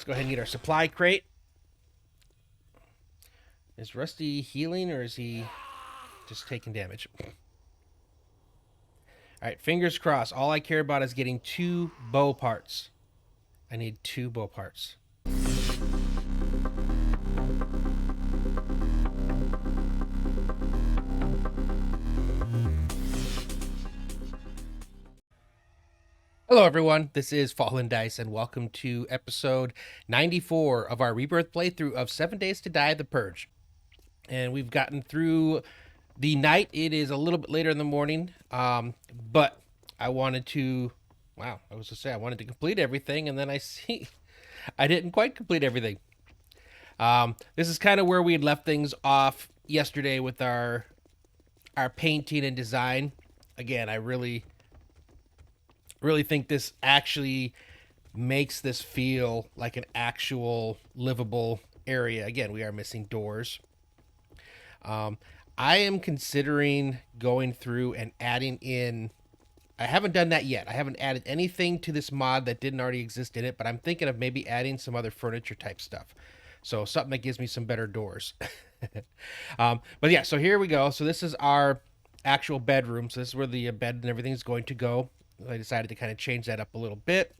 go ahead and get our supply crate. Is Rusty healing or is he just taking damage? Alright, fingers crossed. All I care about is getting 2 bow parts. I need 2 bow parts. Hello everyone, this is Fallen Dice and welcome to episode 94 of our Rebirth playthrough of 7 Days to Die, the Purge. And we've gotten through the night. It is a little bit later in the morning, but I wanted to, I wanted to complete everything, and then I see I didn't quite complete everything. This is kind of where we had left things off yesterday with our painting and design. Again, I really think this actually makes this feel like an actual livable area. Again, we are missing doors. I am considering going through and adding in, I haven't done that yet. I haven't added anything to this mod that didn't already exist in it, but I'm thinking of maybe adding some other furniture type stuff. So something that gives me some better doors. But yeah, so here we go. So this is our actual bedroom. So this is where the bed and everything is going to go. I decided to kind of change that up a little bit.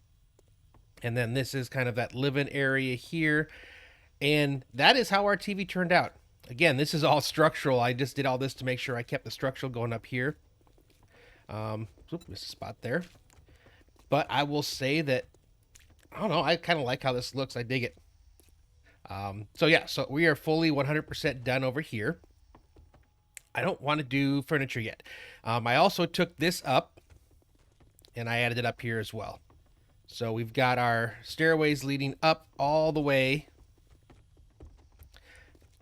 And then this is kind of that living area here. And that is how our TV turned out. Again, this is all structural. I just did all this to make sure I kept the structural going up here. Missed a spot there. But I will say that, I don't know, I kind of like how this looks. I dig it. So we are fully 100% done over here. I don't want to do furniture yet. I also took this up and I added it up here as well. So we've got our stairways leading up all the way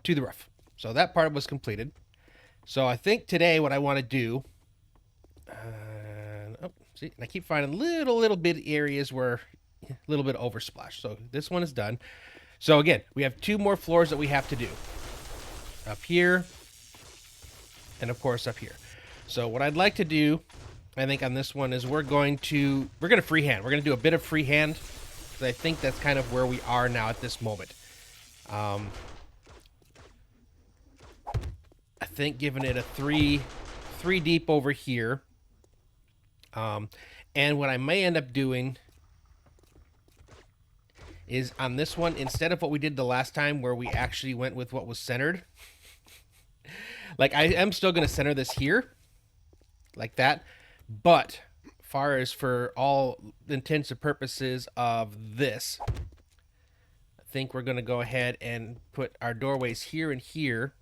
to the roof. So that part was completed. So I think today what I want to do, see, I keep finding little bit areas where a little bit oversplash. So this one is done. So again, we have 2 more floors that we have to do. Up here, and of course up here. So what I'd like to do, I think on this one, is we're going to freehand. We're going to do a bit of freehand, because I think that's kind of where we are now at this moment. I think giving it a 3 deep over here. And what I may end up doing is on this one, instead of what we did the last time where we actually went with what was centered, like I am still going to center this here like that, but far as for all intents and purposes of this, I think we're going to go ahead and put our doorways here and here.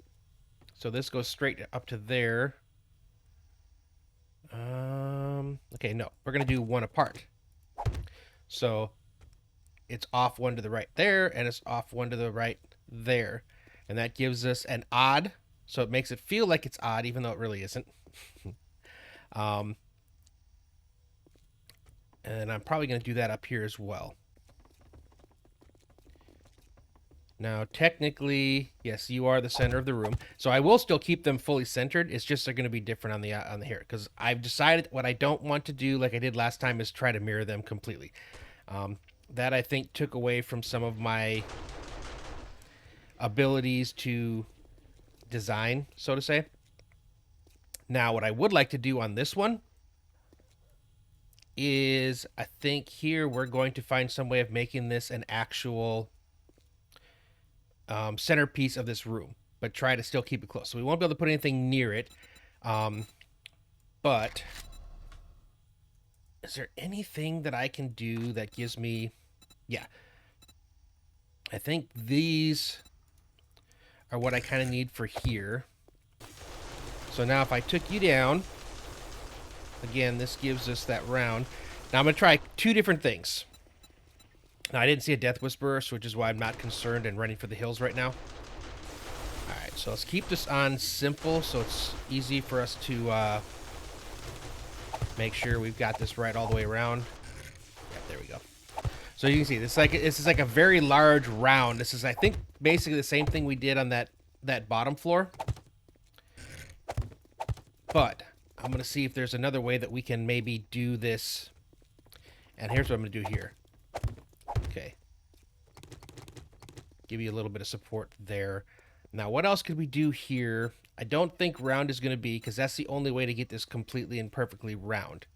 So this goes straight up to there. Okay, no, we're going to do one apart. So it's off one to the right there, and it's off one to the right there. And that gives us an odd, so it makes it feel like it's odd, even though it really isn't. And I'm probably going to do that up here as well. Now, technically, yes, you are the center of the room. So I will still keep them fully centered. It's just they're going to be different on the here, because I've decided what I don't want to do, like I did last time, is try to mirror them completely. That I think took away from some of my abilities to design, so to say. Now, what I would like to do on this one is, I think here we're going to find some way of making this an actual centerpiece of this room, but try to still keep it close. So we won't be able to put anything near it. But is there anything that I can do that gives me, yeah, I think these are what I kind of need for here. So now if I took you down, again, this gives us that round. Now I'm going to try 2 different things. Now, I didn't see a Death Whisperer, which is why I'm not concerned and running for the hills right now. Alright, so let's keep this on simple so it's easy for us to make sure we've got this right all the way around. Yeah, there we go. So you can see, this is like a very large round. This is, I think, basically the same thing we did on that bottom floor. But I'm going to see if there's another way that we can maybe do this. And here's what I'm going to do here. Okay. Give you a little bit of support there. Now, what else could we do here? I don't think round is going to be, because that's the only way to get this completely and perfectly round.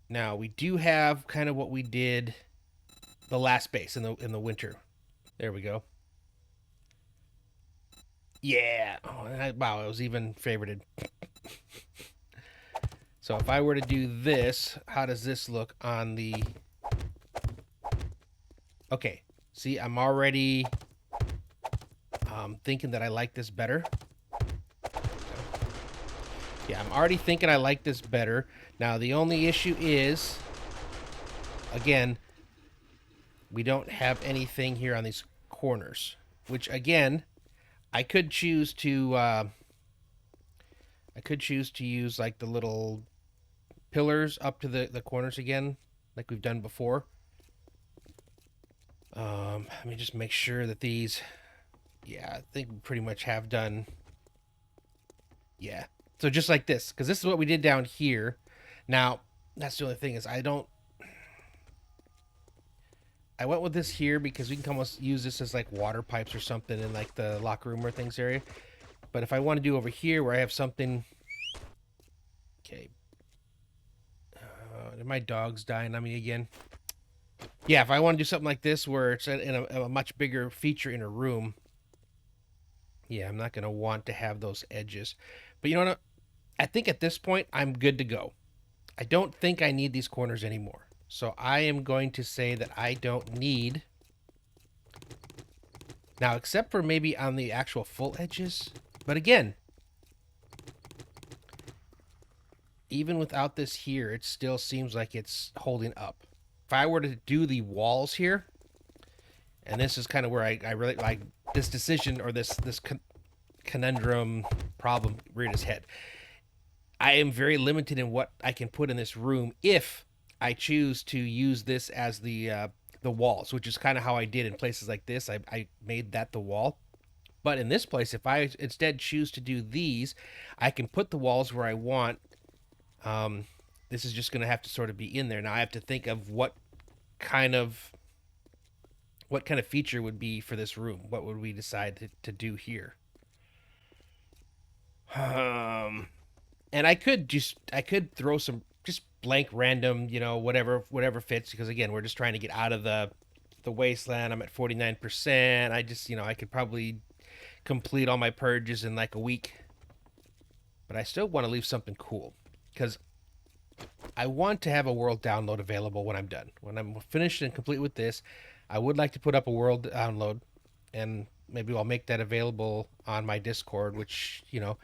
Now, we do have kind of what we did the last base in the winter. There we go. Yeah. Oh, wow, it was even favorited. So if I were to do this, how does this look on the... Okay. See, I'm already thinking that I like this better. Yeah, I'm already thinking I like this better. Now, the only issue is, again, we don't have anything here on these corners, which, again, I could choose to use like the little pillars up to the corners again, like we've done before. Let me just make sure that these, yeah, I think we pretty much have done. Yeah. So just like this, because this is what we did down here. Now, that's the only thing is I went with this here because we can almost use this as like water pipes or something in like the locker room or things area. But if I want to do over here where I have something... Okay. Did my dog's dying on me again? Yeah, if I want to do something like this where it's in a much bigger feature in a room, yeah, I'm not going to want to have those edges. But you know what? I think at this point, I'm good to go. I don't think I need these corners anymore. So I am going to say that I don't need... Now, except for maybe on the actual full edges. But again, even without this here, it still seems like it's holding up. If I were to do the walls here, and this is kind of where I really like this decision or this conundrum problem reared its head. I am very limited in what I can put in this room if I choose to use this as the walls, which is kind of how I did in places like this. I made that the wall. But in this place, if I instead choose to do these, I can put the walls where I want. This is just going to have to sort of be in there. Now I have to think of what kind of feature would be for this room. What would we decide to do here? And I could throw some just blank random, you know, whatever fits, because again, we're just trying to get out of the wasteland. I'm at 49%. I just, you know, I could probably complete all my purges in like a week. But I still want to leave something cool, because I want to have a world download available when I'm done. When I'm finished and complete with this, I would like to put up a world download, and maybe I'll make that available on my Discord, which, you know,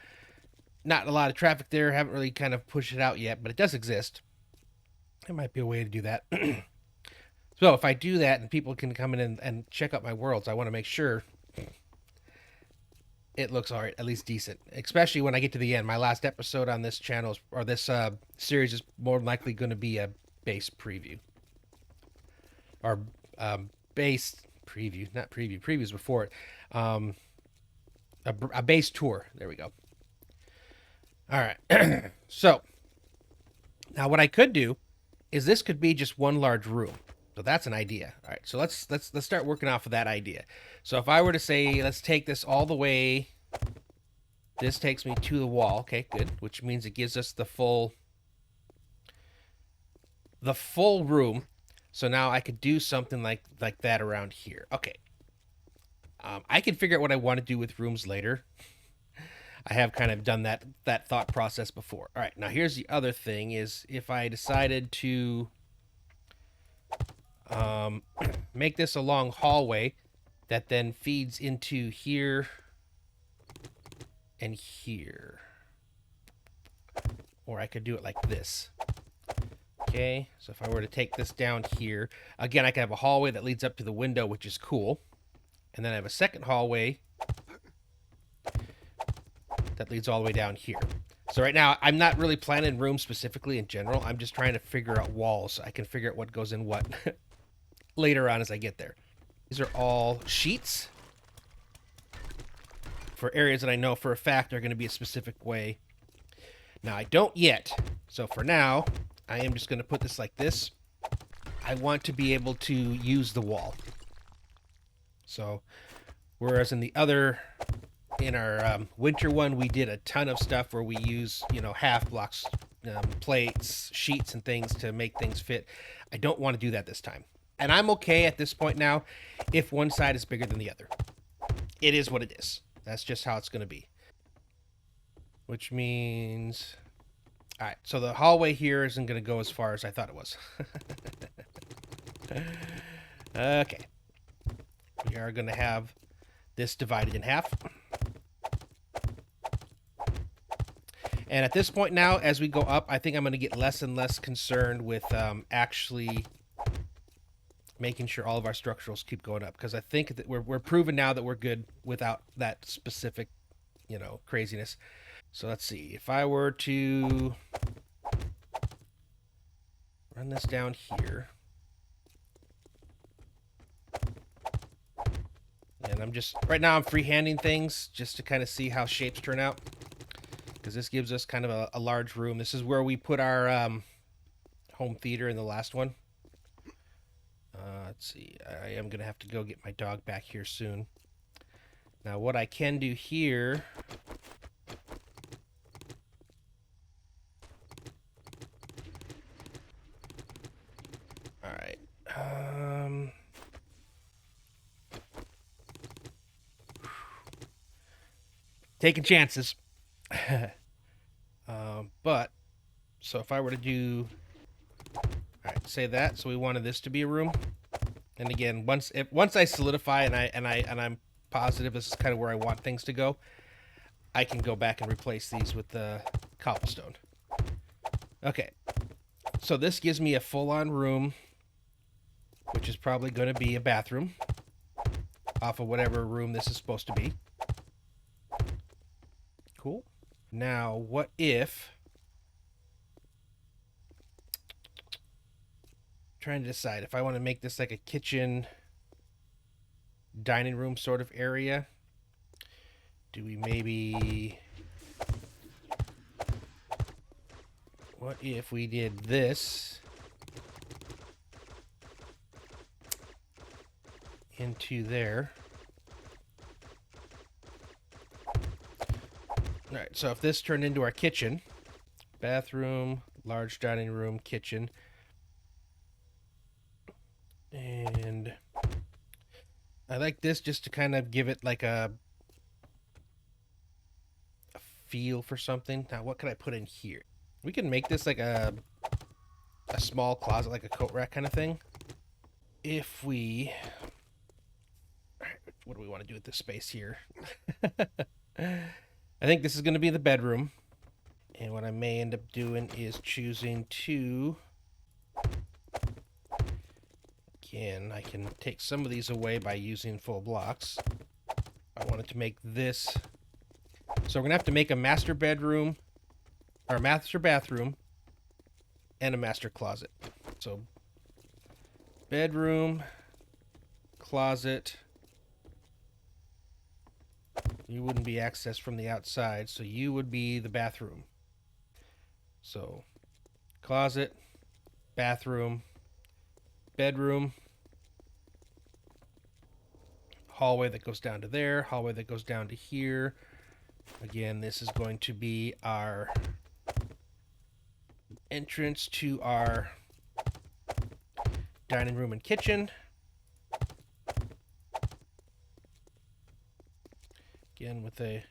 not a lot of traffic there. Haven't really kind of pushed it out yet, but it does exist. There might be a way to do that. So if I do that and people can come in and check out my worlds, I want to make sure it looks all right, at least decent. Especially when I get to the end. My last episode on this channel, or this series, is more likely going to be a base preview. Or base preview, not preview. Preview's before it. A base tour. There we go. All right. So now what I could do is this could be just one large room. So that's an idea. All right. So let's start working off of that idea. So if I were to say, let's take this all the way, this takes me to the wall. Okay, good. Which means it gives us the full room. So now I could do something like that around here. Okay. I can figure out what I want to do with rooms later. I have kind of done that thought process before. All right, now here's the other thing is if I decided to make this a long hallway that then feeds into here and here. Or I could do it like this. Okay, so if I were to take this down here, again, I could have a hallway that leads up to the window, which is cool. And then I have a second hallway that leads all the way down here. So right now, I'm not really planning rooms specifically in general. I'm just trying to figure out walls. So I can figure out what goes in what later on as I get there. These are all sheets for areas that I know for a fact are going to be a specific way. Now, I don't yet. So for now, I am just going to put this like this. I want to be able to use the wall. So whereas in our winter one, we did a ton of stuff where we use, half blocks, plates, sheets, and things to make things fit. I don't want to do that this time. And I'm okay at this point now if one side is bigger than the other. It is what it is. That's just how it's going to be. Which means... All right, so the hallway here isn't going to go as far as I thought it was. Okay. We are going to have this divided in half. And at this point now, as we go up, I think I'm going to get less and less concerned with actually making sure all of our structurals keep going up. Because I think that we're proven now that we're good without that specific, craziness. So let's see. If I were to run this down here. And right now I'm freehanding things just to kind of see how shapes turn out. Because this gives us kind of a large room. This is where we put our home theater in the last one. Let's see. I am going to have to go get my dog back here soon. Now what I can do here... Alright. Taking chances. But, so if I were to do... Alright, say that. So we wanted this to be a room. And again, once I solidify and I'm positive this is kind of where I want things to go, I can go back and replace these with the cobblestone. Okay. So this gives me a full-on room, which is probably going to be a bathroom off of whatever room this is supposed to be. Cool. Now, what if... trying to decide if I want to make this like a kitchen dining room sort of area. Do we maybe... What if we did this into there? All right, so if this turned into our kitchen, bathroom, large dining room, kitchen, and I like this just to kind of give it like a feel for something. Now, what could I put in here? We can make this like a small closet, like a coat rack kind of thing. If we... What do we want to do with this space here? I think this is going to be the bedroom. And what I may end up doing is choosing to... Again, I can take some of these away by using full blocks. I wanted to make this... So we're going to have to make a master bedroom, or master bathroom, and a master closet. So, bedroom, closet. You wouldn't be accessed from the outside, so you would be the bathroom. So, closet, bathroom, bedroom, hallway that goes down to there, hallway that goes down to here. Again, this is going to be our entrance to our dining room and kitchen. Again, with a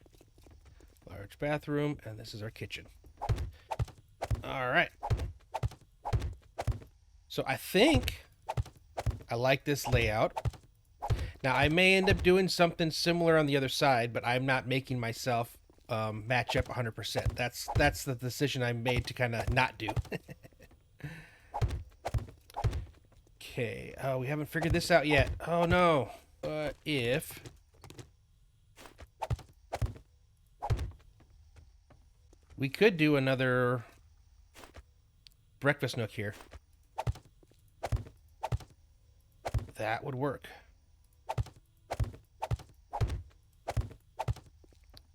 large bathroom, and this is our kitchen. All right. So I think I like this layout. Now, I may end up doing something similar on the other side, but I'm not making myself match up 100%. That's the decision I made to kind of not do. Okay. Oh, we haven't figured this out yet. Oh, no. But if... We could do another breakfast nook here. That would work.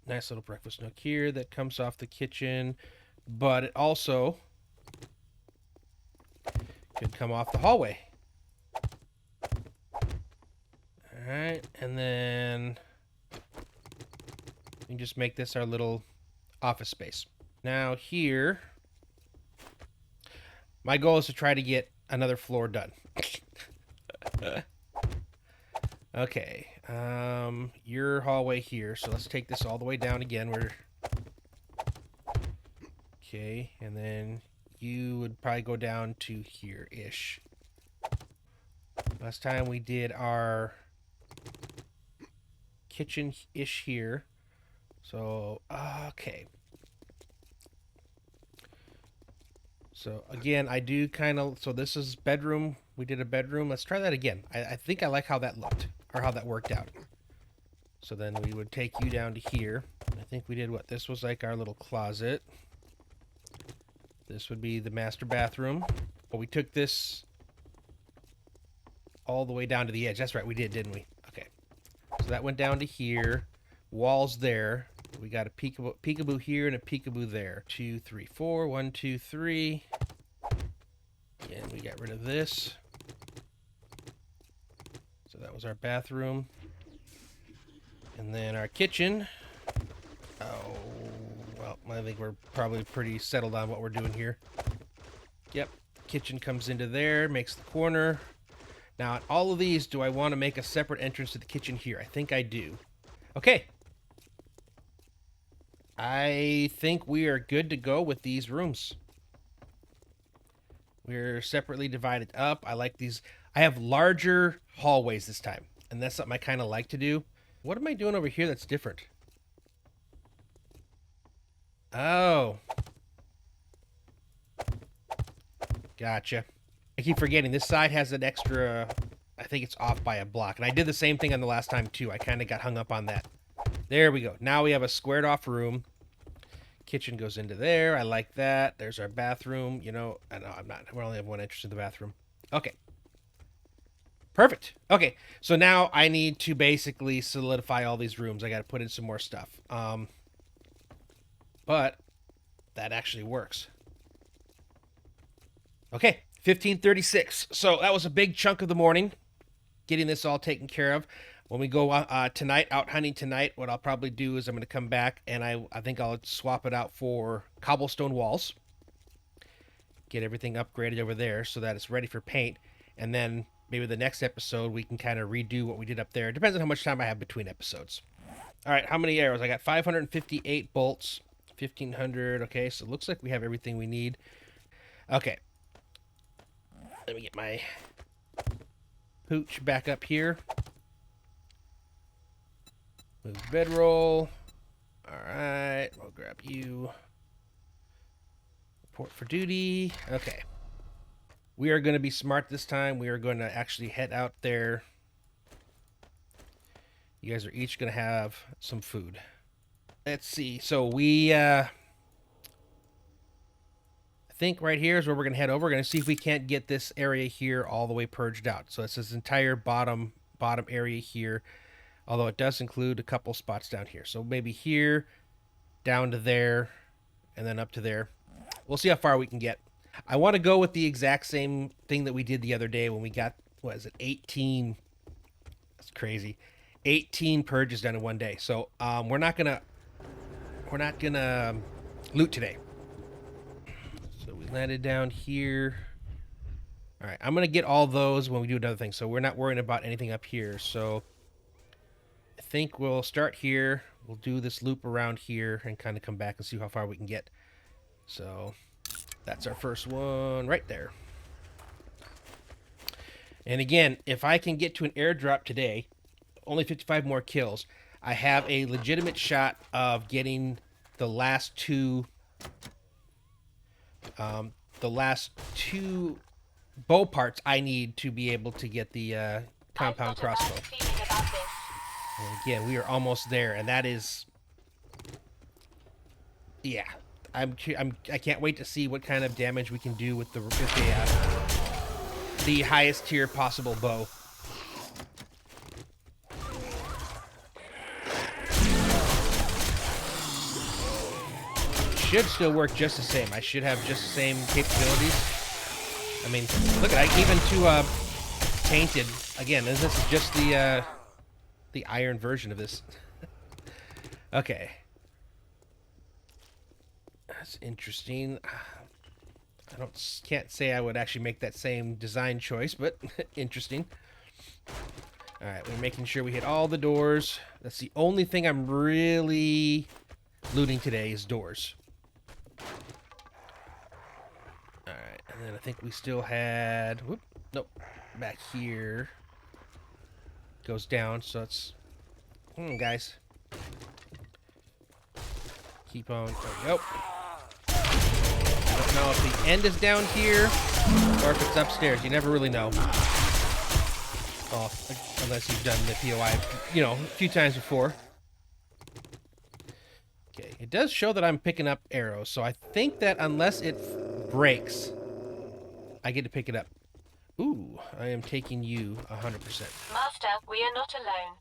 Nice little breakfast nook here that comes off the kitchen, but it also could come off the hallway. Alright, and then we can just make this our little office space. Now here, my goal is to try to get another floor done. Okay, your hallway here, so let's take this all the way down again. Okay, and then you would probably go down to here-ish. Last time we did our kitchen-ish here. So, okay. So, again, I do kind of... So, this is bedroom. We did a bedroom. Let's try that again. I think I like how that looked, or how that worked out. So, then we would take you down to here. I think we did what? This was like our little closet. This would be the master bathroom. But we took this all the way down to the edge. That's right, we did, didn't we? Okay. So, that went down to here. Walls there. We got a peekaboo here and a peekaboo there. 2, 3, 4. 1, 2, 3. And we got rid of this. So that was our bathroom. And then our kitchen. Oh, well, I think we're probably pretty settled on what we're doing here. Yep, kitchen comes into there, makes the corner. Now, on all of these, do I want to make a separate entrance to the kitchen here? I think I do. Okay. I think we are good to go with these rooms. We're separately divided up. I like these. I have larger hallways this time, and that's something I kind of like to do. What am I doing over here that's different? Oh. Gotcha. I keep forgetting. This side has an extra... I think it's off by a block. And I did the same thing on the last time, too. I kind of got hung up on that. There we go. Now we have a squared off room. Kitchen goes into there. I like that. There's our bathroom. You know, I know I'm not. We only have one entrance to the bathroom. Okay. Perfect. Okay. So now I need to basically solidify all these rooms. I got to put in some more stuff. But that actually works. Okay. 15:36. So that was a big chunk of the morning. Getting this all taken care of. When we go tonight, out hunting tonight, what I'll probably do is I'm going to come back and I think I'll swap it out for cobblestone walls. Get everything upgraded over there so that it's ready for paint. And then maybe the next episode we can kind of redo what we did up there. It depends on how much time I have between episodes. All right, how many arrows? I got 558 bolts, 1,500. Okay, so it looks like we have everything we need. Okay. Let me get my pooch back up here. Move bedroll. Alright, we'll grab you. Report for duty. Okay. We are going to be smart this time. We are going to actually head out there. You guys are each going to have some food. Let's see. So we, I think right here is where we're going to head over. We're going to see if we can't get this area here all the way purged out. So it's this entire bottom area here. Although it does include a couple spots down here. So maybe here, down to there, and then up to there. We'll see how far we can get. I want to go with the exact same thing that we did the other day when we got, what is it, 18. That's crazy. 18 purges done in one day. So we're not gonna loot today. So we landed down here. All right, I'm gonna get all those when we do another thing. So we're not worrying about anything up here. So I think we'll start here. We'll do this loop around here and kind of come back and see how far we can get. So that's our first one right there. And again, if I can get to an airdrop today, only 55 more kills, I have a legitimate shot of getting the last two bow parts I need to be able to get the compound crossbow. And again, we are almost there, and that is, yeah. I can't wait to see what kind of damage we can do with the highest tier possible bow. Should still work just the same. I should have just the same capabilities. I mean, look at even to tainted. Again, this is just the the iron version of this. Okay. That's interesting. Can't say I would actually make that same design choice, but interesting. All right, we're making sure we hit all the doors. That's the only thing I'm really looting today is doors. All right, and then I think we still had... Whoop, nope, back here. Goes down, so it's... guys. Keep on. There we go. I don't know if the end is down here or if it's upstairs. You never really know. Oh, unless you've done the POI, you know, a few times before. Okay, it does show that I'm picking up arrows, so I think that unless it breaks, I get to pick it up. Ooh, I am taking you 100%. Master, we are not alone.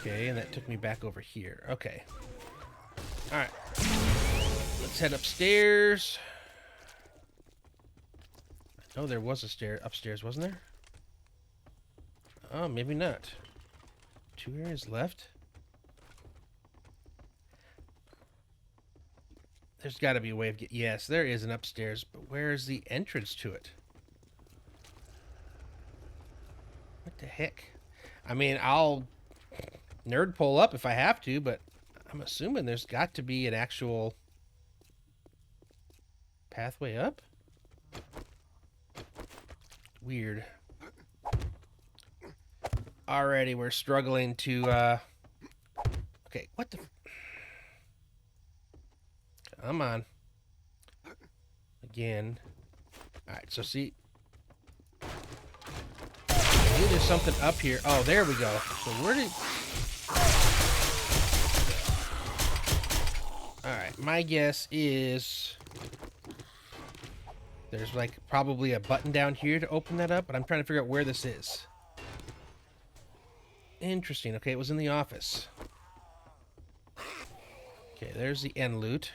Okay, and that took me back over here. Okay. Alright. Let's head upstairs. Oh, there was a stair upstairs, wasn't there? Oh, maybe not. 2 areas left. There's got to be a way of getting... Yes, there is an upstairs, but where's the entrance to it? What the heck? I mean, I'll nerd pull up if I have to, but I'm assuming there's got to be an actual pathway up? Weird. Already, we're struggling to, Okay, what the... Come on. Again. Alright, so see... Maybe there's something up here. Oh, there we go. So where did... Alright, my guess is... There's like probably a button down here to open that up, but I'm trying to figure out where this is. Interesting. Okay, it was in the office. Okay, there's the end loot.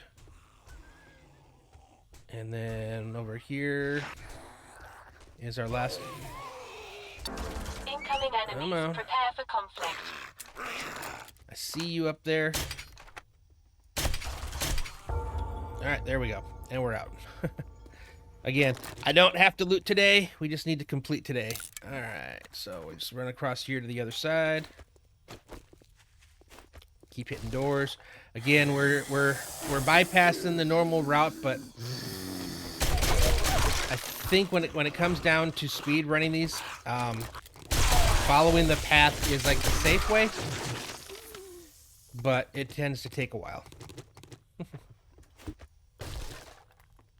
And then over here is our last... Incoming enemies, prepare for conflict. I see you up there. Alright, there we go. And we're out. Again, I don't have to loot today. We just need to complete today. Alright, so we just run across here to the other side. Keep hitting doors. Again, we're bypassing the normal route, but I think when it comes down to speed running these, following the path is like the safe way, but it tends to take a while.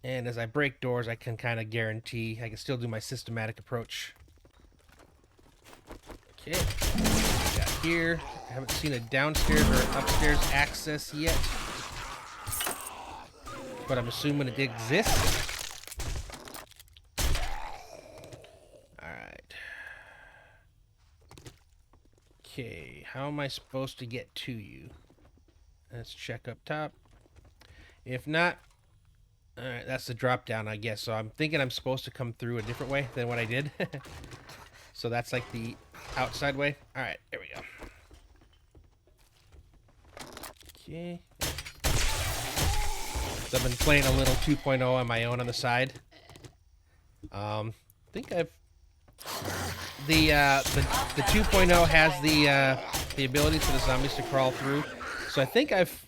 And as I break doors, I can kind of guarantee I can still do my systematic approach. Okay, got here. I haven't seen a downstairs or upstairs access yet, but I'm assuming it exists. Alright. Okay, how am I supposed to get to you? Let's check up top. If not, alright, that's the drop down, I guess. So I'm thinking I'm supposed to come through a different way than what I did. So that's like the outside way. Alright, there we go. Okay. So I've been playing a little 2.0 on my own on the side. I think I've... The 2.0 has the ability for the zombies to crawl through. So I think I've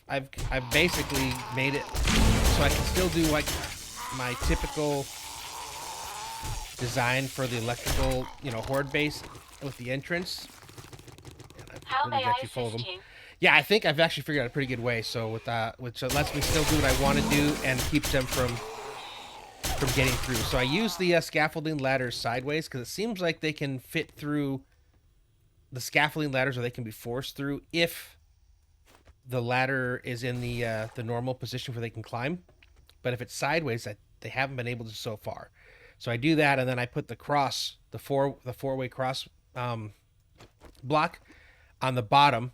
basically made it so I can still do like my typical design for the electrical, you know, horde base with the entrance. How may I assist you? Yeah, I think I've actually figured out a pretty good way. So with which lets me still do what I want to do and keeps them from getting through. So I use the scaffolding ladders sideways because it seems like they can fit through the scaffolding ladders, or they can be forced through if the ladder is in the normal position where they can climb. But if it's sideways, that they haven't been able to so far. So I do that, and then I put the cross, the four-way cross block on the bottom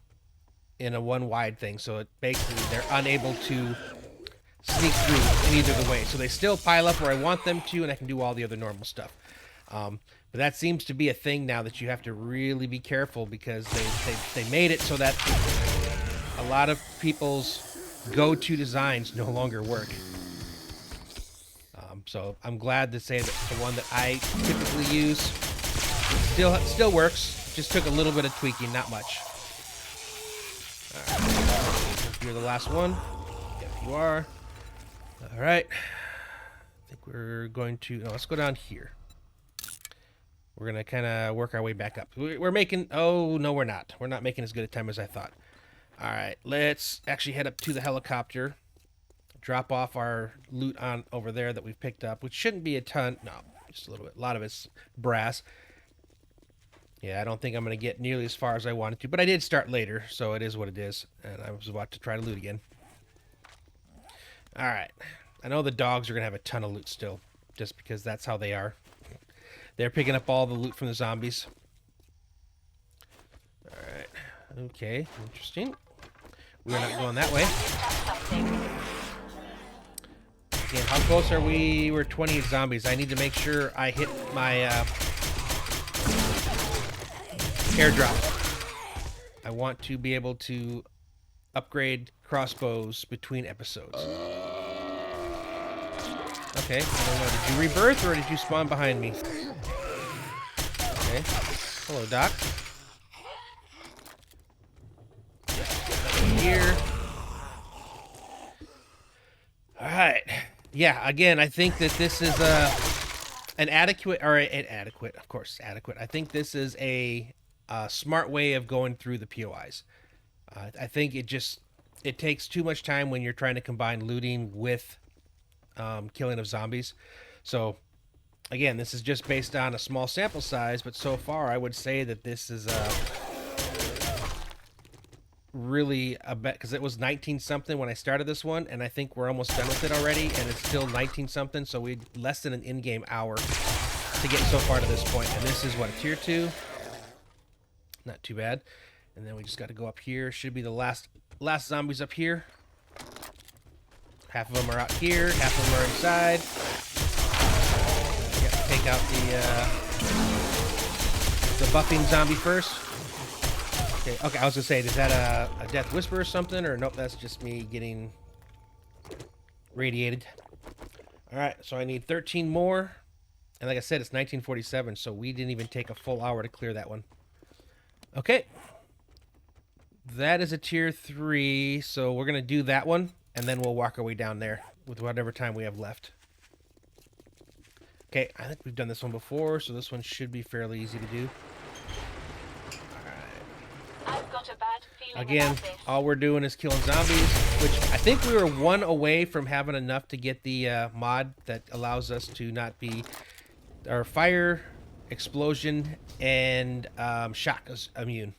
in a one-wide thing. So it basically they're unable to sneak through in either the way. So they still pile up where I want them to, and I can do all the other normal stuff. But that seems to be a thing now that you have to really be careful because they made it so that a lot of people's go-to designs no longer work. So I'm glad to say that the one that I typically use still works. Just took a little bit of tweaking, not much. All right. You're the last one. Yep, you are. All right. I think we're going to... No, let's go down here. We're going to kind of work our way back up. We're making... Oh, no, we're not. We're not making as good a time as I thought. All right. Let's actually head up to the helicopter. Drop off our loot on over there that we've picked up, which shouldn't be a ton. No, just a little bit. A lot of it's brass. Yeah, I don't think I'm going to get nearly as far as I wanted to, but I did start later, so it is what it is. And I was about to try to loot again. All right. I know the dogs are going to have a ton of loot still, just because that's how they are. They're picking up all the loot from the zombies. All right. Okay, interesting. We're not going that way. Okay, how close are we? We're 28 zombies. I need to make sure I hit my airdrop. I want to be able to upgrade crossbows between episodes. Okay, I don't know. Did you rebirth or did you spawn behind me? Okay. Hello, Doc. Here. All right. Yeah, again, I think that this is an adequate, of course, adequate. I think this is a smart way of going through the POIs. I think it takes too much time when you're trying to combine looting with killing of zombies. So, again, this is just based on a small sample size, but so far I would say that this is really a bet, because it was 19 something when I started this one, and I think we're almost done with it already, and it's still 19 something, so we less than an in-game hour to get so far to this point. And this is what, a tier 2? Not too bad. And then we just got to go up here. Should be the last zombies up here. Half of them are out here, half of them are inside. Got to take out the buffing zombie first. Okay, I was gonna say, is that a death whisper or something, or nope? That's just me getting radiated. All right, so I need 13 more, and like I said, it's 1947, so we didn't even take a full hour to clear that one. Okay, that is a tier 3, so we're gonna do that one, and then we'll walk our way down there with whatever time we have left. Okay, I think we've done this one before, so this one should be fairly easy to do. Again, all we're doing is killing zombies, which I think we were one away from having enough to get the mod that allows us to not be our fire, explosion, and shock immune.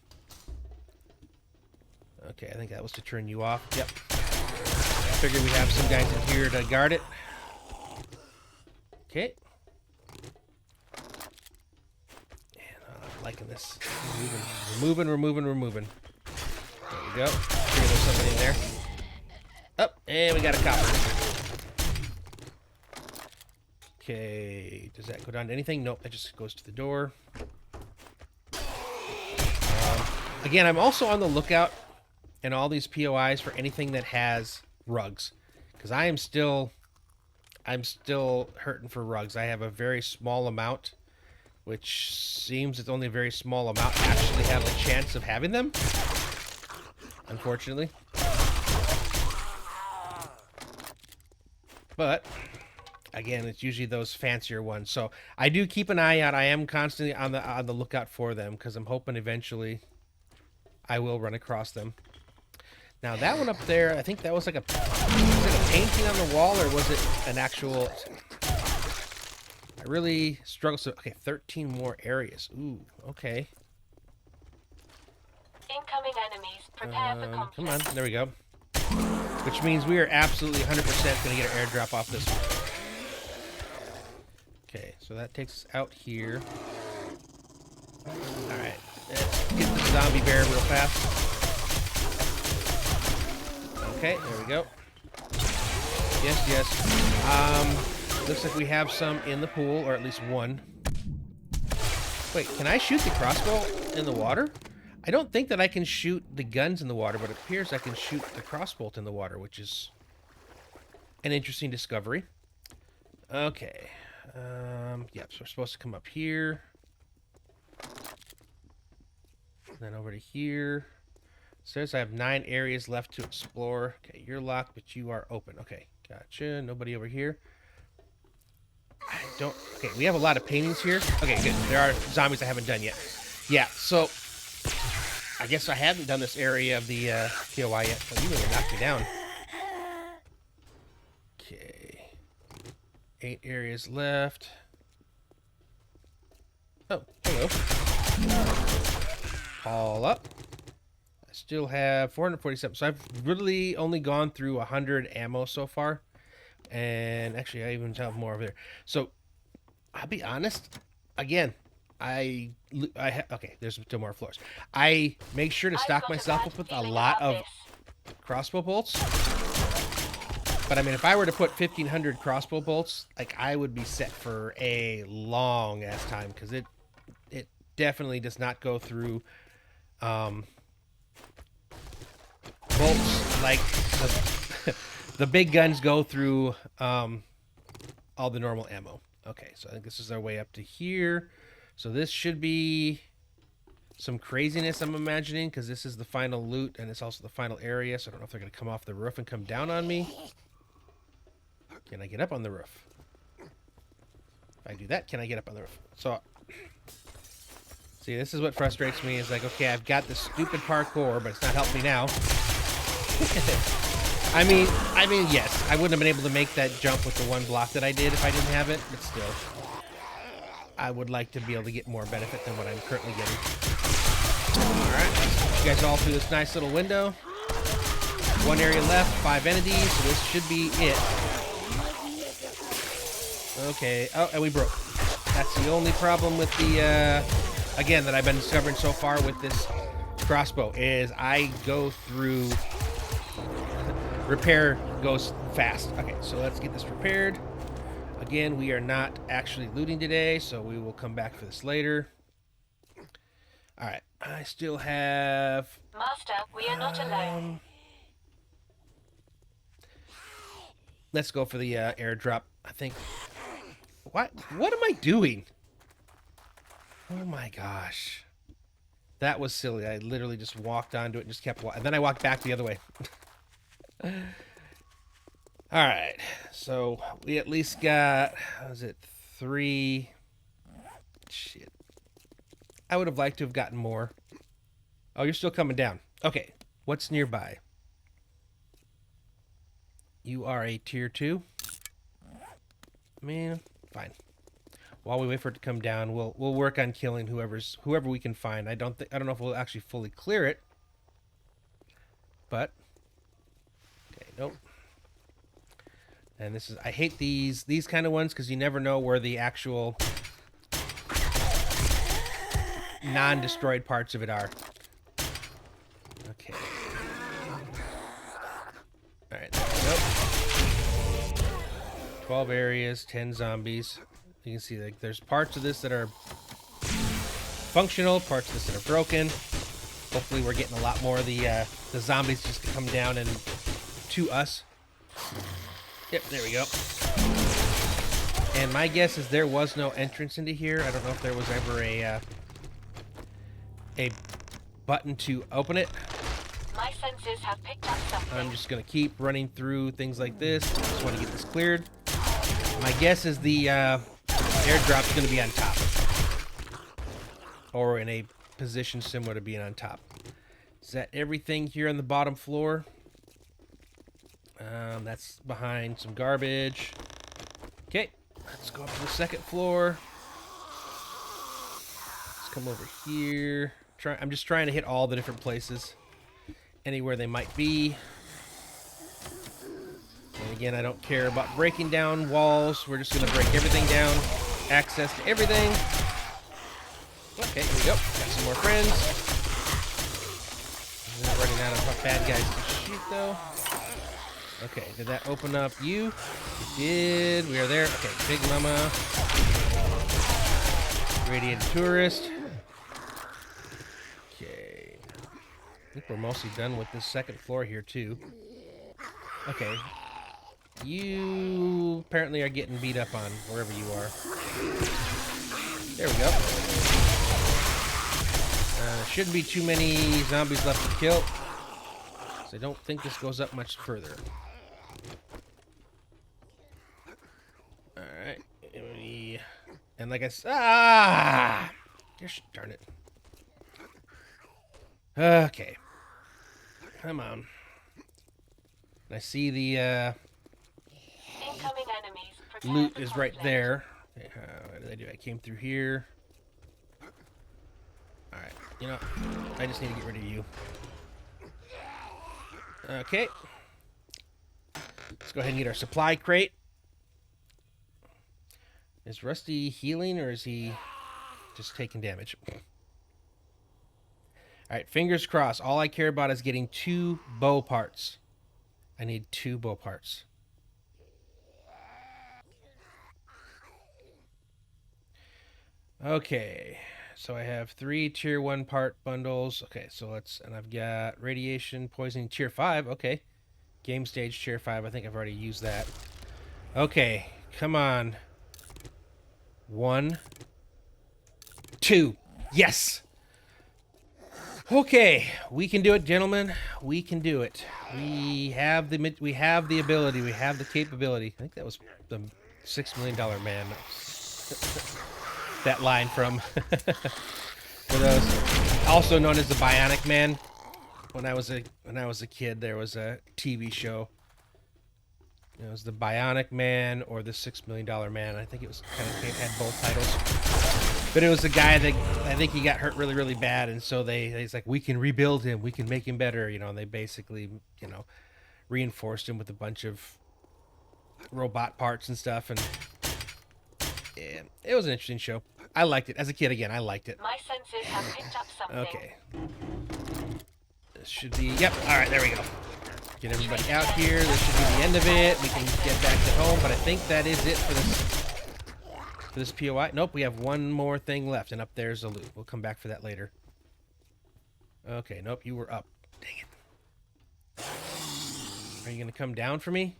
Okay, I think that was to turn you off. Yep. I figured we have some guys in here to guard it. Okay. And I'm liking this. We're moving. There we go. Figure there's something in there. Oh, and we got a copper. Okay, does that go down to anything? Nope, that just goes to the door. Again, I'm also on the lookout in all these POIs for anything that has rugs, because I'm still hurting for rugs. I have a very small amount, which seems it's only a very small amount to actually have the chance of having them, unfortunately. But again, it's usually those fancier ones. So I do keep an eye out. I am constantly on the lookout for them, because I'm hoping eventually I will run across them. Now that one up there, I think that was like was it a painting on the wall, or was it an actual? I really struggle. So okay, 13 more areas. Ooh, okay. Incoming enemies. Prepare for conflict. Come on, there we go. Which means we are absolutely 100% going to get an airdrop off this one. Okay, so that takes us out here. Alright, let's get the zombie bear real fast. Okay, there we go. Yes. Looks like we have some in the pool, or at least one. Wait, can I shoot the crossbow in the water? I don't think that I can shoot the guns in the water, but it appears I can shoot the crossbolt in the water, which is an interesting discovery. Okay. Yep, so we're supposed to come up here. Then over to here. Says I have 9 areas left to explore. Okay, you're locked, but you are open. Okay, gotcha. Nobody over here. I don't... Okay, we have a lot of paintings here. Okay, good. There are zombies I haven't done yet. Yeah, so... I guess I haven't done this area of the POI yet. Oh, you really knocked me down. Okay. 8 areas left. Oh, hello. All up. I still have 447. So I've really only gone through 100 ammo so far. And actually, I even have more over there. So, I'll be honest. Again, okay, there's still more floors. I make sure to stock myself up with a lot of crossbow bolts. But I mean, if I were to put 1,500 crossbow bolts, like, I would be set for a long ass time, because it definitely does not go through bolts like the big guns go through all the normal ammo. Okay, so I think this is our way up to here. So this should be some craziness, I'm imagining, because this is the final loot, and it's also the final area, so I don't know if they're going to come off the roof and come down on me. Can I get up on the roof? If I do that, can I get up on the roof? So, see, this is what frustrates me, is like, okay, I've got this stupid parkour, but it's not helping me now. I mean, yes, I wouldn't have been able to make that jump with the one block that I did if I didn't have it, but still. I would like to be able to get more benefit than what I'm currently getting. Alright, you guys all through this nice little window. 1 area left, 5 entities, so this should be it. Okay, oh, and we broke. That's the only problem with the, again, that I've been discovering so far with this crossbow, is I go through... Repair goes fast. Okay, so let's get this repaired. Again, we are not actually looting today, so we will come back for this later. Alright, I still have... Master, we are not alone. Let's go for the airdrop, I think. What am I doing? Oh my gosh. That was silly. I literally just walked onto it and just kept walking. And then I walked back the other way. Alright, so we at least got, what was it, 3? Shit. I would have liked to have gotten more. Oh, you're still coming down. Okay, what's nearby? You are a tier 2? Man, fine. While we wait for it to come down, we'll work on killing whoever we can find. I don't know if we'll actually fully clear it. But okay, nope. And this is, I hate these kind of ones, because you never know where the actual non-destroyed parts of it are. Okay. Alright, nope. 12 areas, 10 zombies. You can see, like, there's parts of this that are functional, parts of this that are broken. Hopefully we're getting a lot more of the zombies just to come down and to us. Yep, there we go. And my guess is there was no entrance into here. I don't know if there was ever a button to open it. My senses have picked up something. I'm just going to keep running through things like this. I just want to get this cleared. My guess is the airdrop's going to be on top. Or in a position similar to being on top. Is that everything here on the bottom floor? That's behind some garbage. Okay, let's go up to the second floor. Let's come over here. I'm just trying to hit all the different places. Anywhere they might be. And again, I don't care about breaking down walls. We're just going to break everything down. Access to everything. Okay, here we go. Got some more friends. I'm not running out of bad guys to shoot, though. Okay, did that open up you? It did. We are there. Okay, Big Mama. Radiated tourist. Okay. I think we're mostly done with this second floor here, too. Okay. You apparently are getting beat up on wherever you are. There we go. Shouldn't be too many zombies left to kill. So I don't think this goes up much further. Alright. And like I said... Ah! Gosh darn it. Okay. Come on. I see the Incoming enemies. Prepare loot for is right conflict. there. Okay, what did I do? I came through here. Alright. You know, I just need to get rid of you. Okay. Let's go ahead and get our supply crate. Is Rusty healing or is he just taking damage? Alright, fingers crossed. All I care about is getting 2 bow parts. I need 2 bow parts. Okay. So I have 3 tier 1 part bundles. Okay, so let's... And I've got radiation, poisoning, tier 5. Okay. Game stage, tier 5. I think I've already used that. Okay. Come on. 1, 2. Yes! Okay, we can do it, gentlemen. We can do it. We have the ability. We have the capability. I think that was the $6 Million Man. That line from for those, also known as the Bionic Man. When I was a kid, there was a TV show. It was the Bionic Man or the $6 Million Man. I think it was had both titles. But it was a guy that I think he got hurt really, really bad, and so he's like, we can rebuild him, we can make him better, you know. And they basically, you know, reinforced him with a bunch of robot parts and stuff, and yeah, it was an interesting show. I liked it as a kid. Again, I liked it. My senses have picked up something. Okay. This should be... Yep. All right, there we go. Get everybody out here. This should be the end of it. We can get back to home, but I think that is it for this POI. Nope, we have one more thing left, and up there's the loot. We'll come back for that later. Okay, nope, you were up. Dang it. Are you going to come down for me?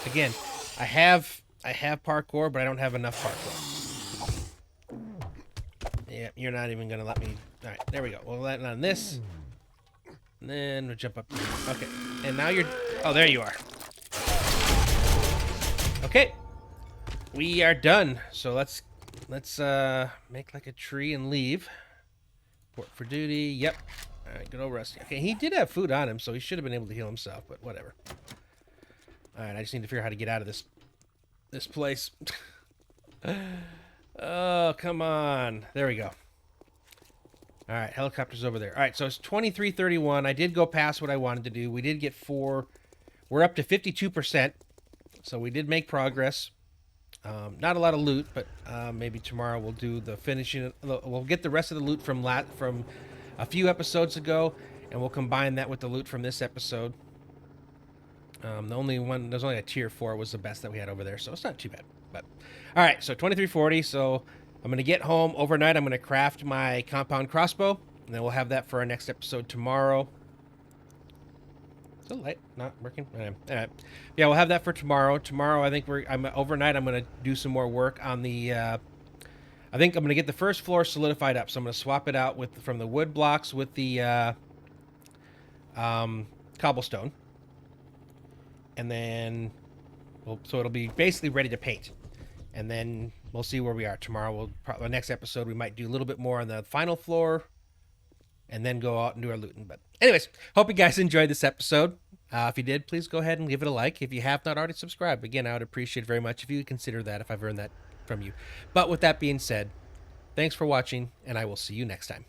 Again, I have parkour, but I don't have enough parkour. Yeah, you're not even gonna let me. All right, there we go. We'll land on this, and then we'll jump up to you. Okay, and now you're. Oh, there you are. Okay, we are done. So let's make like a tree and leave. Report for duty. Yep. All right, good old Rusty. Okay, he did have food on him, so he should have been able to heal himself, but whatever. All right, I just need to figure out how to get out of this place. Oh, come on. There we go. All right, helicopter's over there. All right, so it's 23:31. I did go past what I wanted to do. We did get 4. We're up to 52%, so we did make progress. Not a lot of loot, but maybe tomorrow we'll do the finishing. We'll get the rest of the loot from a few episodes ago, and we'll combine that with the loot from this episode. The only one, there's only a tier 4 was the best that we had over there, so it's not too bad. But all right, so 23:40. So I'm gonna get home overnight. I'm gonna craft my compound crossbow, and then we'll have that for our next episode tomorrow. Is the light not working? All right. Yeah, we'll have that for tomorrow. Tomorrow, I think overnight. I'm gonna do some more work on the. I think I'm gonna get the first floor solidified up. So I'm gonna swap it out from the wood blocks with the cobblestone. And then, so it'll be basically ready to paint. And then we'll see where we are. Tomorrow, the next episode, we might do a little bit more on the final floor. And then go out and do our looting. But anyways, hope you guys enjoyed this episode. If you did, please go ahead and give it a like. If you have not already subscribed, again, I would appreciate it very much if you would consider that, if I've earned that from you. But with that being said, thanks for watching, and I will see you next time.